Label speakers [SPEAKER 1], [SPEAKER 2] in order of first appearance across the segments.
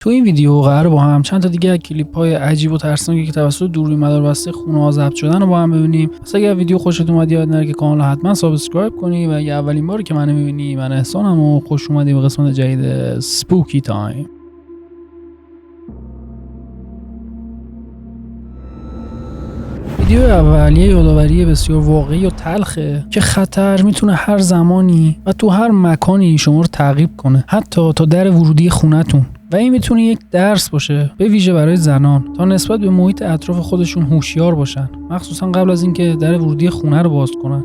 [SPEAKER 1] تو این ویدیو قراره با هم چند تا دیگه کلیپ‌های عجیب و ترسناکی که توسط دوربین مداربسته خونه‌ها ضبط شدن رو با هم ببینیم. پس اگر ویدیو خوشت اومد یاد نره که کانال حتما سابسکرایب کنی و اگه اولین باری که منو می‌بینی من احسانم و خوش اومدی به قسمت جدید سپوکی تایم. ویدیو اول یه یادآوری بسیار واقعی و تلخه که خطر میتونه هر زمانی و تو هر مکانی شما رو تعقیب کنه، حتی تا در ورودی خونتون. و این میتونه یک درس باشه به ویژه برای زنان تا نسبت به محیط اطراف خودشون هوشیار باشن، مخصوصا قبل از اینکه در ورودی خونه رو باز کنن.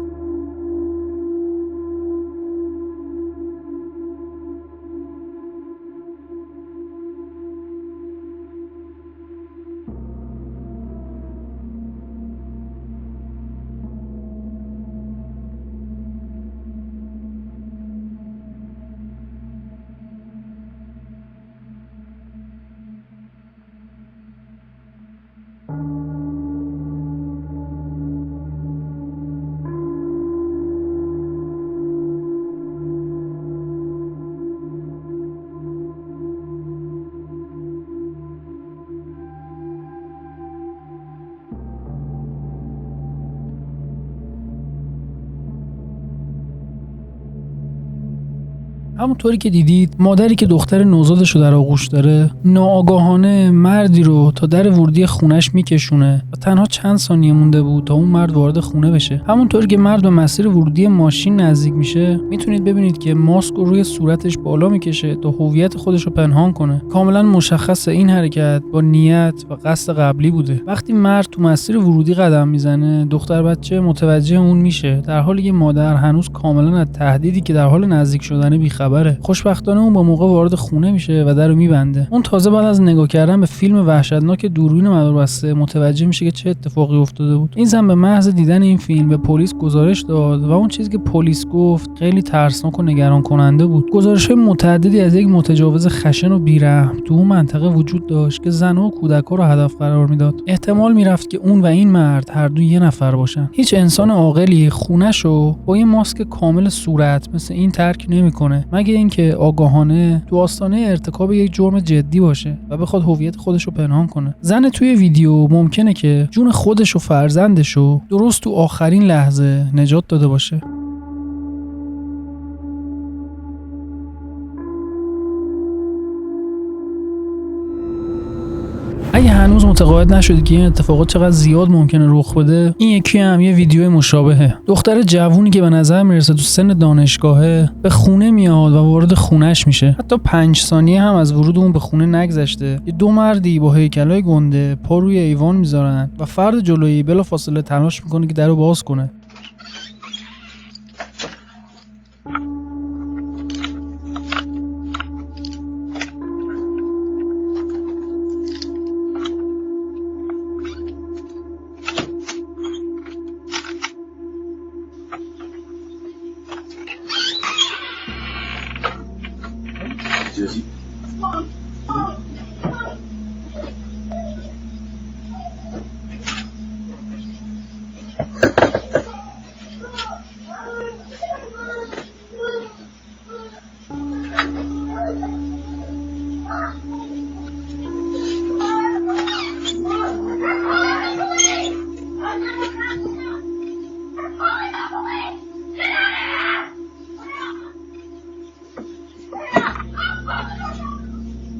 [SPEAKER 1] همونطوری که دیدید مادری که دختر نوزادش رو در آغوش داره ناآگاهانه مردی رو تا در ورودی خونش میکشونه و تنها چند ثانیه مونده بود تا اون مرد وارد خونه بشه. همونطوری که مرد به مسیر ورودی ماشین نزدیک میشه میتونید ببینید که ماسک رو روی صورتش بالا میکشه تا هویت خودش رو پنهان کنه. کاملا مشخصه این حرکت با نیت و قصد قبلی بوده. وقتی مرد تو مسیر ورودی قدم میزنه دختر بچه متوجه اون میشه، در حالی که مادر هنوز کاملا از تهدیدی که در حال نزدیک شدن بی‌خبره. خوشبختانه اون با موقع وارد خونه میشه و درو میبنده. اون تازه بعد از نگاه کردن به فیلم وحشتناک دوربین مداربسته متوجه میشه که چه اتفاقی افتاده بود. این زن به محض دیدن این فیلم به پلیس گزارش داد و اون چیزی که پلیس گفت خیلی ترسناک و نگران کننده بود. گزارش‌های متعددی از یک متجاوز خشن و بی‌رحم تو اون منطقه وجود داشت که زن‌ها و کودک‌ها رو هدف قرار میداد. احتمال میرفت که اون و این مرد هر دو یه نفر باشن. هیچ انسان عاقلی خونه‌شو با یه ماسک کامل صورت مثل این ترک نمی‌کنه، مگه اینکه آگاهانه تو آستانه ارتکاب یک جرم جدی باشه و بخواد هویت خودش رو پنهان کنه. زن توی ویدیو ممکنه که جون خودش و فرزندش رو درست تو آخرین لحظه نجات داده باشه. اگه هنوز متقاعد نشدی که این اتفاقات چقدر زیاد ممکنه رخ بده، این یکی هم یه ویدیو مشابهه. دختر جوونی که به نظر میرسه تو سن دانشگاهه به خونه میاد و وارد خونهش میشه. حتی 5 ثانیه هم از ورود اون به خونه نگذشته که دو مردی با هیکلای گنده پا روی ایوان میذارن و فرد جلویی بلافاصله تلاش میکنه که درو باز کنه.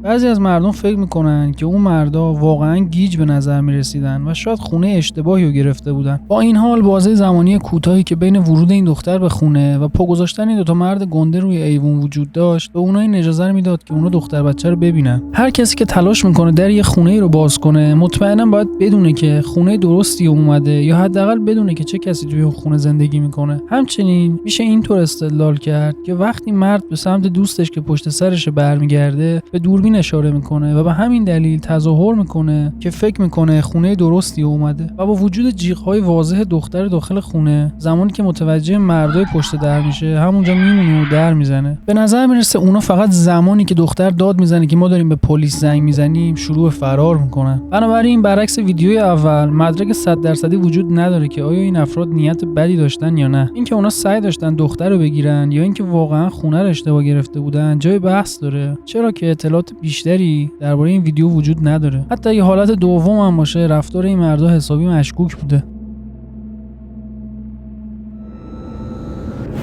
[SPEAKER 1] بعضی از مردم فکر میکنن که اون مردا واقعا گیج به نظر میرسیدن و شاید خونه اشتباهی رو گرفته بودن. با این حال بازه زمانی کوتاهی که بین ورود این دختر به خونه و پا گذاشتن این دو تا مرد گنده روی ایوون وجود داشت به اونها این اجازه میداد که اونا دختر بچه رو ببینن. هر کسی که تلاش میکنه در یه خونه رو باز کنه مطمئنا باید بدونه که خونه درستی اومده یا حداقل بدونه که چه کسی توی اون خونه زندگی میکنه. همچنین میشه اینطور استدلال کرد که وقتی مرد به سمت دوستش که پشت سرش برمیگرده به دوربین اشاره میکنه و به همین دلیل تظاهر میکنه که فکر میکنه خونه درستی اومده و با وجود جیغ‌های واضح دختر داخل خونه زمانی که متوجه مردای پشت در میشه همونجا میمونه و در میزنه. به نظر میرسه اونا فقط زمانی که دختر داد میزنه که ما داریم به پلیس زنگ میزنیم شروع به فرار میکنن. بنابراین برعکس ویدیوی اول مدرک 100% وجود نداره که آیا این افراد نیت بدی داشتن یا نه. اینکه اونا سعی داشتن دختر رو بگیرن یا اینکه واقعا خونه رو اشتباه گرفته بودن جای بحث داره، چرا که اطلاعات بیشتری درباره این ویدیو وجود نداره. حتی اگه حالت دوم هم باشه، رفتار این مردا حسابی مشکوک بوده.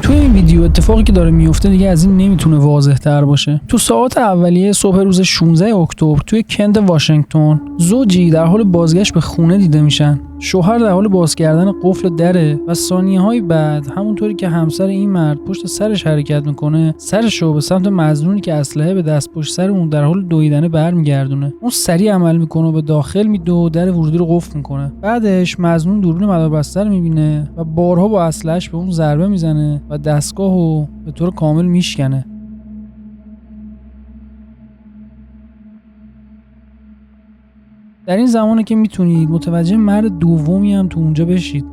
[SPEAKER 1] تو این ویدیو اتفاقی که داره میفته دیگه از این نمیتونه واضح تر باشه. تو ساعات اولیه صبح روز 16 اکتبر توی کنت واشنگتن، زوجی در حال بازگشت به خونه دیده میشن. شوهر در حال باز کردن قفل دره و ثانیه‌های بعد همونطوری که همسر این مرد پشت سرش حرکت میکنه، سرش رو به سمت مظنونی که اسلحه به دست پشت سر اون در حال دویدنه برمیگردونه. اون سریع عمل میکنه و به داخل میده و در ورودی رو قفل میکنه. بعدش مظنون دوربین مداربسته رو میبینه و بارها با اسلحه‌اش به اون ضربه میزنه و دستگاهو به طور کامل میشکنه. در این زمانه که میتونید متوجه مرد دومی هم تو اونجا بشید.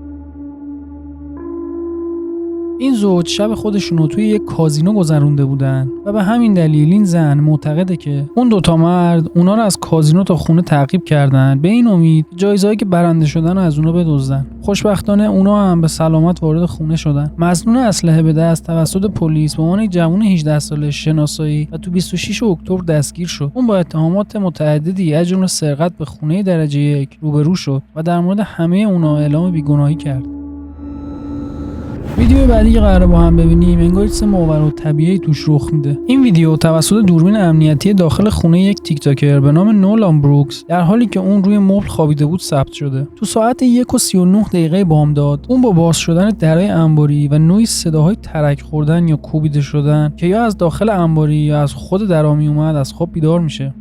[SPEAKER 1] این زوج شب خودشونو توی یک کازینو گذرونده بودن و به همین دلیل این زن معتقده که اون دوتا مرد اونا رو از کازینو تا خونه تعقیب کردن به این امید جایزه‌ای که برنده شدن رو از اونا بدزدن. خوشبختانه اونا هم به سلامت وارد خونه شدن. مظنون اسلحه به دست توسط پلیس به عنوان یک جوان 18 ساله شناسایی و تو 26 اکتبر دستگیر شد. اون با اتهامات متعددی از جمله سرقت به خونه درجه 1 روبرو شد و در مورد همه اونا اعلام بیگناهی کرد. ویدیو بعدی که قراره با هم ببینیم انگار چیز ماورالطبیعی توش رخ میده. این ویدیو توسط دوربین امنیتی داخل خونه یک تیک تاکر به نام نولان بروکس در حالی که اون روی مبل خوابیده بود ثبت شده. تو ساعت 1:39 بامداد اون با باز شدن درای انباری و نوعی صداهای ترک خوردن یا کوبیده شدن که یا از داخل انباری یا از خود درا می اومد از خواب بیدار میشه.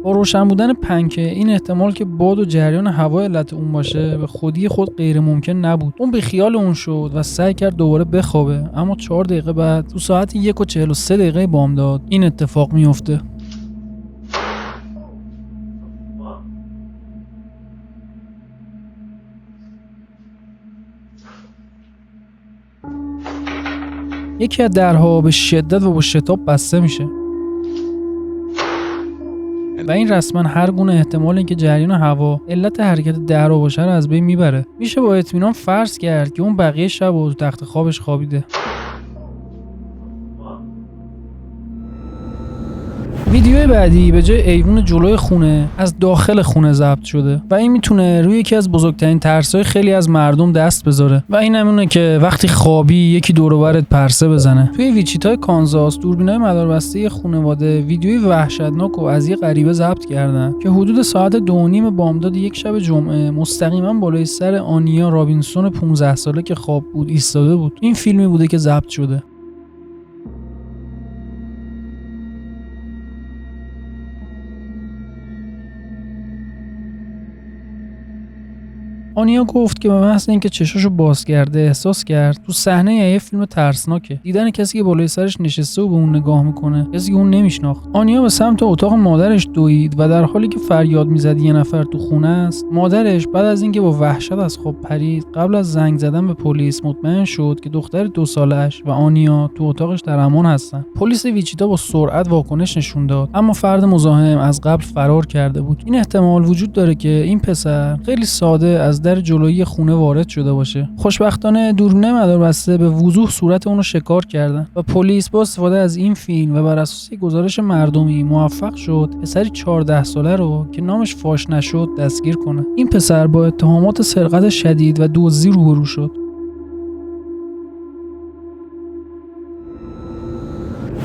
[SPEAKER 1] با روشن بودن پنکه این احتمال که باد و جریان هوا علت اون باشه به خودی خود غیر ممکن نبود. اون به خیال اون شد و سعی کرد دوباره بخوابه، اما 4 دقیقه بعد تو ساعت 1:43 بامداد این اتفاق میفته. یکی از درها به شدت و با شتاب بسته میشه و این رسما هر گونه احتمال اینکه جریان هوا علت حرکت درها باشه رو از بین میبره. میشه با اطمینان فرض کرد که اون بقیه شب و تو تخت خوابش خوابیده. ویدیو بعدی به جای ایوون جلوی خونه از داخل خونه ضبط شده و این میتونه روی یکی از بزرگترین ترس‌های خیلی از مردم دست بذاره و این همونه که وقتی خوابی یکی دور و برت پرسه بزنه. توی ویچیتا کانزاس دوربینای مداربسته خانواده ویدیوی وحشتناک و از یه غریبه ضبط کردن که حدود ساعت 2:30 بامداد یک شب جمعه مستقیما بالای سر آنیا رابینسون 15 ساله که خواب بود ایستاده بود. این فیلمی بوده که ضبط شده. آنیا گفت که به محض اینکه چشاشو باز کرده احساس کرد تو صحنه یه فیلم ترسناکه. دیدن کسی که بالای سرش نشسته و به اون نگاه میکنه، کسی که اون نمیشناخت. آنیا به سمت اتاق مادرش دوید و در حالی که فریاد میزد یه نفر تو خونه است، مادرش بعد از اینکه با وحشت از خواب پرید قبل از زنگ زدن به پلیس مطمئن شد که دختر 2 سالش و آنیا تو اتاقش در امان هستن. پلیس ویچیتا با سرعت واکنش نشون داد، اما فرد مزاحم از قبل فرار کرده بود. این احتمال وجود داره که این پسر خیلی ساده از در جلویی خونه وارد شده باشه. خوشبختانه دوربین مداربسته به وضوح صورت اون رو شکار کردن و پلیس با استفاده از این فیلم و بر اساس گزارش مردمی موفق شد پسری 14 ساله رو که نامش فاش نشد دستگیر کنه. این پسر با اتهامات سرقت شدید و دزدی روبرو شد.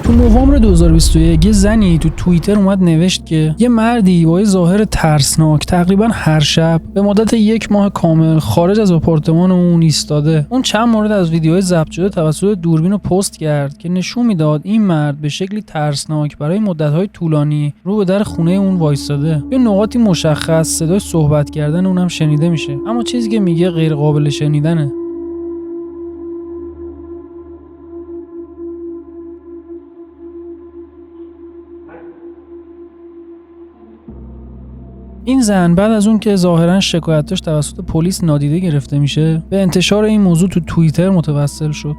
[SPEAKER 1] تو نوامبر 2021 یه زنی تو توییتر اومد نوشت که یه مردی با یه ظاهر ترسناک تقریبا هر شب به مدت 1 ماه کامل خارج از آپارتمان اون ایستاده. اون چند مورد از ویدیوهای ضبط شده توسط دوربین رو پست کرد که نشون میداد این مرد به شکلی ترسناک برای مدت‌های طولانی رو به در خونه اون وایساده. یه نقاطی مشخص صدای صحبت کردن اونم شنیده میشه، اما چیزی که میگه غیر قابل شنیدنه. این زن بعد از اون که ظاهرا شکایتش توسط پلیس نادیده گرفته میشه به انتشار این موضوع تو توییتر متوسل شد.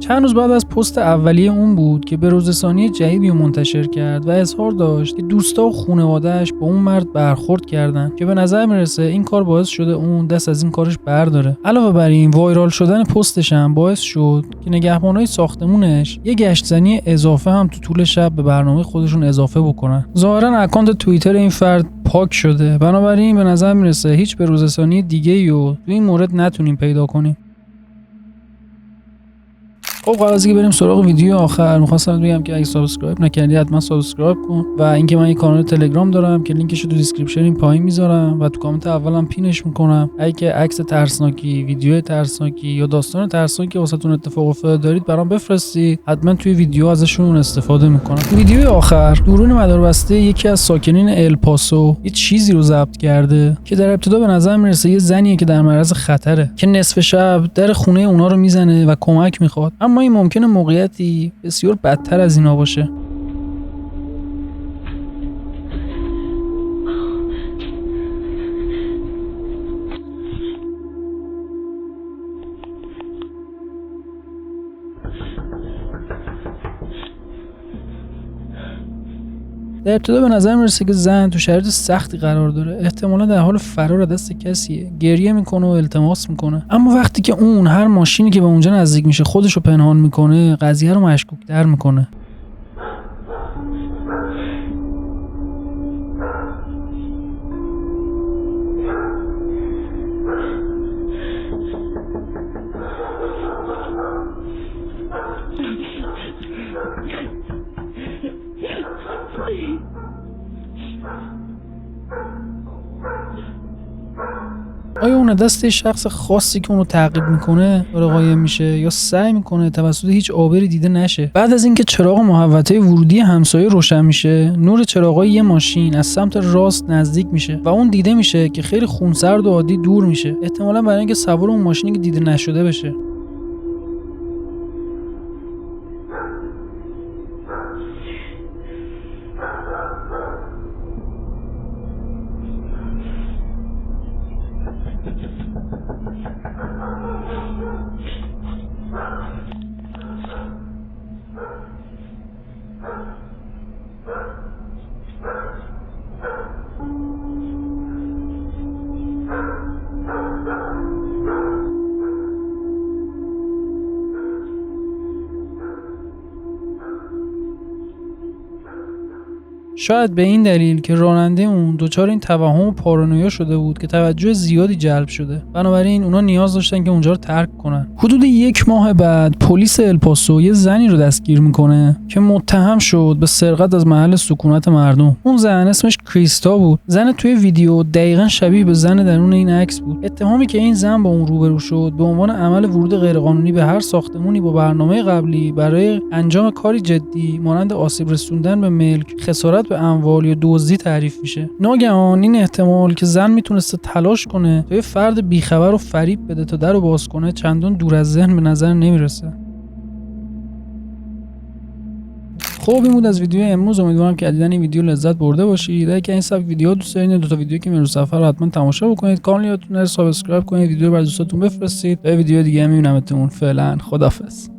[SPEAKER 1] چند روز بعد از پست اولیه اون بود که به روزرسانی جدیدی رو منتشر کرد و اظهار داشت که دوستا و خانواده‌اش با اون مرد برخورد کردن که به نظر میرسه این کار باعث شده اون دست از این کارش برداره. علاوه بر این وایرال شدن پستش هم باعث شد که نگهبانای ساختمونش یه گشتزنی اضافه هم تو طول شب به برنامه خودشون اضافه بکنن. ظاهرا اکانت توییتر این فرد پاک شده، بنابراین به نظر میرسه هیچ به روزرسانی دیگه‌ای رو تو این مورد نتونیم پیدا کنیم. خب قبل از اینکه بریم سراغ ویدیو آخر، می‌خواستم بگم که اگه سابسکرایب نکردی حتما سابسکرایب کن و اینکه من یه کانال تلگرام دارم که لینکش رو تو دیسکریپشن این پایین میذارم و تو کامنت اولم پینش میکنم. اگه عکس ترسناکی، ویدیو ترسناکی یا داستان ترسناکی واسهتون اتفاق افتاده دارید برام بفرستید، حتما توی ویدیو ازشون استفاده میکنم. ویدیو آخر درون مداربسته یکی از ساکنین الپاسو یه چیزی رو ضبط کرده که در ابتدا به نظر میرسه یه زنیه که در معرض خطره که نصف شب در خونه اونا رو میزنه و کمک میخواد، اما این ممکنه موقعیتی بسیار بدتر از اینا باشه. در ابتدا به نظر میرسه که زن تو شرایط سختی قرار داره، احتمالا در حال فرار از دست کسیه، گریه میکنه و التماس میکنه. اما وقتی که اون هر ماشینی که به اونجا نزدیک میشه خودشو پنهان میکنه، قضیه رو مشکوک‌تر میکنه. آیا اون دست شخص خاصی که اونو تعقیب میکنه داره قایم میشه یا سعی میکنه توسط هیچ آبری دیده نشه؟ بعد از اینکه چراغ محوطه ورودی همسایه روشن میشه، نور چراغای یه ماشین از سمت راست نزدیک میشه و اون دیده میشه که خیلی خونسرد و عادی دور میشه، احتمالاً برای اینکه سوار اون ماشینی که دیده نشده بشه. شاید به این دلیل که راننده اون دچار این توهم و پارانویا شده بود که توجه زیادی جلب شده، بنابراین اونا نیاز داشتن که اونجا رو ترک کنن. حدود 1 ماه بعد پلیس الپاسو یه زنی رو دستگیر میکنه که متهم شد به سرقت از محل سکونت مردم. اون زن اسمش کریستا بود. زن توی ویدیو دقیقاً شبیه به زن درون این عکس بود. اتهامی که این زن با اون روبرو شد به عنوان عمل ورود غیرقانونی به هر ساختمونی با برنامه قبلی برای انجام کاری جدی مانند آسیب رسوندن به ملک، خسارت به اموال یا دزدی تعریف میشه. ناگهان این احتمال که زن میتونسته تلاش کنه تا یه فرد بیخبر رو فریب بده تا درو باز کنه چندان دور از ذهن به نظر نمیرسه. خب این بود از ویدیو امروز. امیدوارم که از دیدن این ویدیو لذت برده باشید. اگه این سبک ویدیوها دوست دارید، 2 تا ویدیو که میرو صفحه رو حتما تماشا بکنید. کانال یادتون نره سابسکرایب کنید، ویدیو رو برای دوستاتون بفرستید. تا ویدیو دیگه میبینمتون. فعلا خداحافظ.